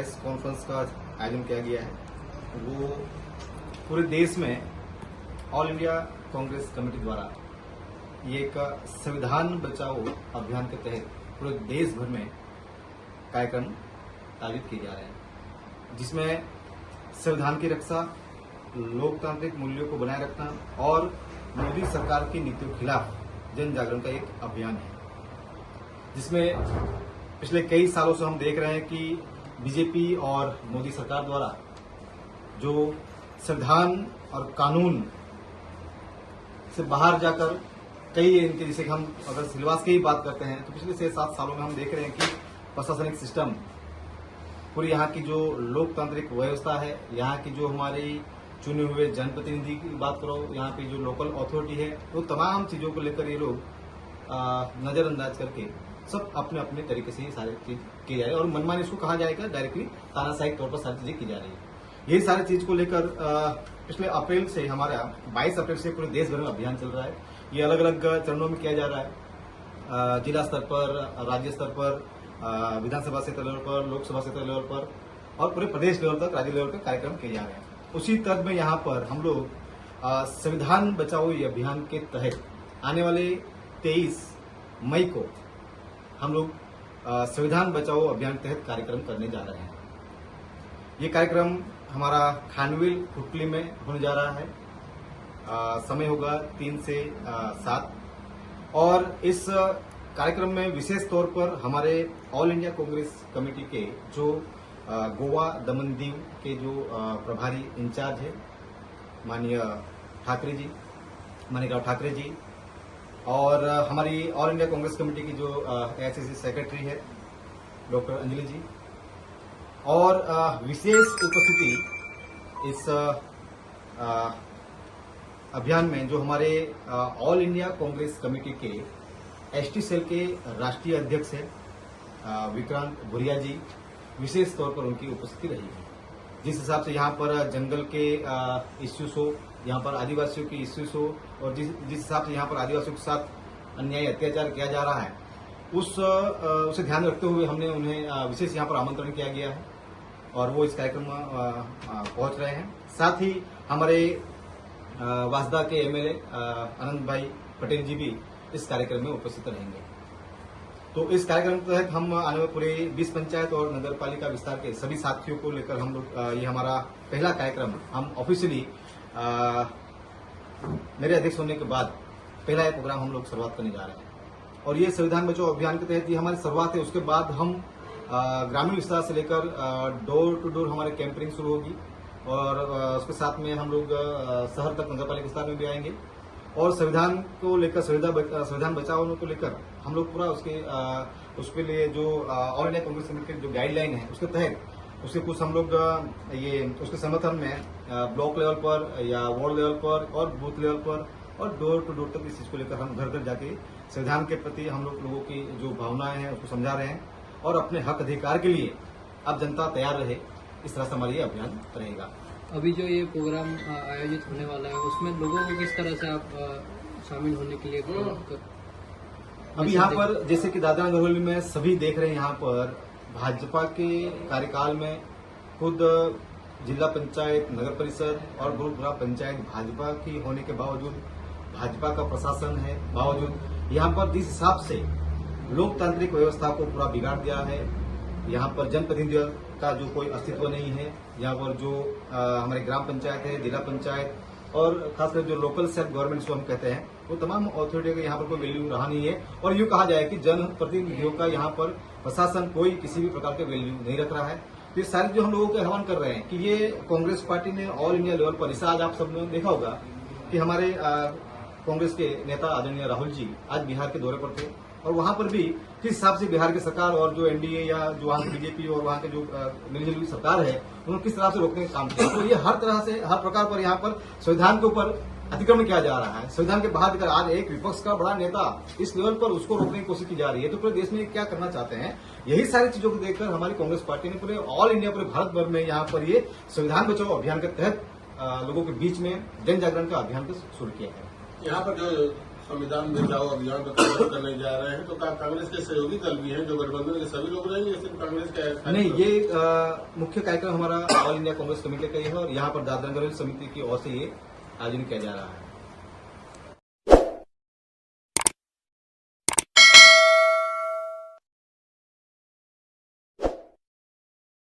Press conference का आयोजन किया गया है वो पूरे देश में ऑल इंडिया कांग्रेस कमेटी द्वारा ये एक संविधान बचाओ अभियान के तहत पूरे देश भर में कार्यक्रम आयोजित किए जा रहे हैं, जिसमें संविधान की रक्षा, लोकतांत्रिक मूल्यों को बनाए रखना और मोदी सरकार की नीतियों के खिलाफ जन जागरण का एक अभियान है, जिसमें पिछले कई सालों से हम देख रहे हैं कि बीजेपी और मोदी सरकार द्वारा जो संविधान और कानून से बाहर जाकर कई इनके, जैसे कि हम अगर सिलवास की ही बात करते हैं तो पिछले 6-7 सालों में हम देख रहे हैं कि प्रशासनिक सिस्टम, पूरी यहाँ की जो लोकतांत्रिक व्यवस्था है, यहाँ की जो हमारी चुने हुए जनप्रतिनिधि की बात करो, यहाँ की जो लोकल अथॉरिटी है, वो तमाम चीजों को लेकर ये लोग नजरअंदाज करके सब अपने अपने तरीके से ये सारी चीज की जा रही है और मनमानी इसको कहा जाएगा, डायरेक्टली तानाशाही तौर पर सारी चीजें की जा रही है। यही सारी चीज को लेकर पिछले अप्रैल से हमारा 22 अप्रैल से पूरे देश भर में अभियान चल रहा है। ये अलग अलग चरणों में किया जा रहा है, जिला स्तर पर, राज्य स्तर पर, विधानसभा क्षेत्र लेवल पर, लोकसभा क्षेत्र लेवल पर और पूरे प्रदेश लेवल तक, राज्य लेवल पर कार्यक्रम किए जा रहे हैं। उसी तर्ज में यहाँ पर हम लोग संविधान बचाओ अभियान के तहत आने वाले 23 मई को हम लोग संविधान बचाओ अभियान के तहत कार्यक्रम करने जा रहे हैं। ये कार्यक्रम हमारा खानविल हुटली में होने जा रहा है। समय होगा 3 से 7 और इस कार्यक्रम में विशेष तौर पर हमारे ऑल इंडिया कांग्रेस कमेटी के जो गोवा दमन दीव के जो प्रभारी इंचार्ज है माननीय ठाकरे जी, मानिकराव ठाकरे जी, और हमारी ऑल इंडिया कांग्रेस कमेटी की जो एआईसीसी सेक्रेटरी है डॉक्टर अंजलि जी, और विशेष उपस्थिति इस अभियान में जो हमारे ऑल इंडिया कांग्रेस कमेटी के एसटी सेल के राष्ट्रीय अध्यक्ष हैं विक्रांत भुरिया जी, विशेष तौर पर उनकी उपस्थिति रही है। जिस हिसाब से यहाँ पर जंगल के इश्यूज हो, यहाँ पर आदिवासियों की इश्यूज हो और जिस हिसाब से यहाँ पर आदिवासियों के साथ अन्याय अत्याचार किया जा रहा है, उसे ध्यान रखते हुए हमने उन्हें विशेष यहाँ पर आमंत्रण किया गया है और वो इस कार्यक्रम में पहुंच रहे हैं। साथ ही हमारे वासदा के एमएलए अनंत भाई पटेल जी भी इस कार्यक्रम में उपस्थित रहेंगे। तो इस कार्यक्रम के तहत हम आने वाले पूरे 20 पंचायत और नगर पालिका विस्तार के सभी साथियों को लेकर हम लोग ये हमारा पहला कार्यक्रम हम ऑफिशियली मेरे अध्यक्ष होने के बाद पहला ये प्रोग्राम हम लोग शुरुआत करने जा रहे हैं और ये संविधान बचाओ अभियान के तहत ये हमारी शुरुआत है। उसके बाद हम ग्रामीण विस्तार से लेकर डोर टू डोर हमारी कैंपेनिंग शुरू होगी और उसके साथ में हम लोग शहर तक नगर पालिका विस्तार में भी आएंगे और संविधान को लेकर, संविधान बचाओ को लेकर हम लोग पूरा उसके लिए जो ऑल इंडिया कांग्रेस कमेटी की जो गाइडलाइन है उसके तहत उसके कुछ हम लोग ये उसके समर्थन में ब्लॉक लेवल पर या वार्ड लेवल पर और बूथ लेवल पर और डोर टू डोर तक इस चीज को लेकर हम घर घर जाके संविधान के प्रति हम लोगों की जो भावनाएं हैं उसको समझा रहे हैं और अपने हक अधिकार के लिए अब जनता तैयार रहे, इस तरह से हमारा ये अभियान रहेगा। अभी जो ये प्रोग्राम आयोजित होने वाला है उसमें लोगों को किस तरह से आप शामिल होने के लिए अभी यहाँ पर जैसे कि दादरा नगर हवेली में सभी देख रहे हैं, यहाँ पर भाजपा के कार्यकाल में खुद जिला पंचायत, नगर परिषद और गुरुग्राम पंचायत भाजपा की होने के बावजूद, भाजपा का प्रशासन है बावजूद यहाँ पर जिस हिसाब से लोकतांत्रिक व्यवस्था को पूरा बिगाड़ दिया है, यहाँ पर जनप्रतिनिधियों का जो कोई अस्तित्व नहीं है, यहाँ पर जो हमारे ग्राम पंचायत है, जिला पंचायत और खासकर जो लोकल सेल्फ गवर्नमेंट जो हम कहते हैं, वो तमाम अथॉरिटी का यहाँ पर कोई वैल्यू रहा नहीं है और यूँ कहा जाए कि जनप्रतिनिधियों का यहाँ पर प्रशासन कोई किसी भी प्रकार के वैल्यू नहीं रख रहा है। तो ये सारी जो हम लोगों को आह्वान कर रहे हैं कि ये कांग्रेस पार्टी ने ऑल इंडिया लेवल पर, इसे आज आप सबने देखा होगा कि हमारे कांग्रेस के नेता आदरणीय राहुल जी आज बिहार के दौरे पर थे और वहां पर भी किस हिसाब से बिहार की सरकार और जो एनडीए या जो वहां की बीजेपी और वहां के जो मिलजुल हुई सरकार है उन्होंने किस तरह से रोकने का काम किया। तो ये हर तरह से, हर प्रकार पर यहाँ पर संविधान के ऊपर अतिक्रमण किया जा रहा है। संविधान के बाहर आज एक विपक्ष का बड़ा नेता इस लेवल पर उसको रोकने की कोशिश की जा रही है। तो पूरे देश में क्या करना चाहते हैं, यही सारी चीजों को देखकर हमारी कांग्रेस पार्टी ने पूरे ऑल इंडिया, पूरे भारत भर में यहाँ पर ये संविधान बचाओ अभियान के तहत लोगों के बीच में जन जागरण का अभियान शुरू किया है। यहाँ पर जो संविधान बचाओ अभियान का कार्यक्रम करने जा रहे हैं, तो कांग्रेस के सहयोगी दल भी हैं जो गठबंधन के सभी लोग रहेंगे, सिर्फ कांग्रेस का नहीं, ये मुख्य कार्यक्रम हमारा ऑल इंडिया कांग्रेस कमेटी का ही है और यहाँ पर दादरा नगर समिति की ओर से ये आयोजन किया जा रहा है।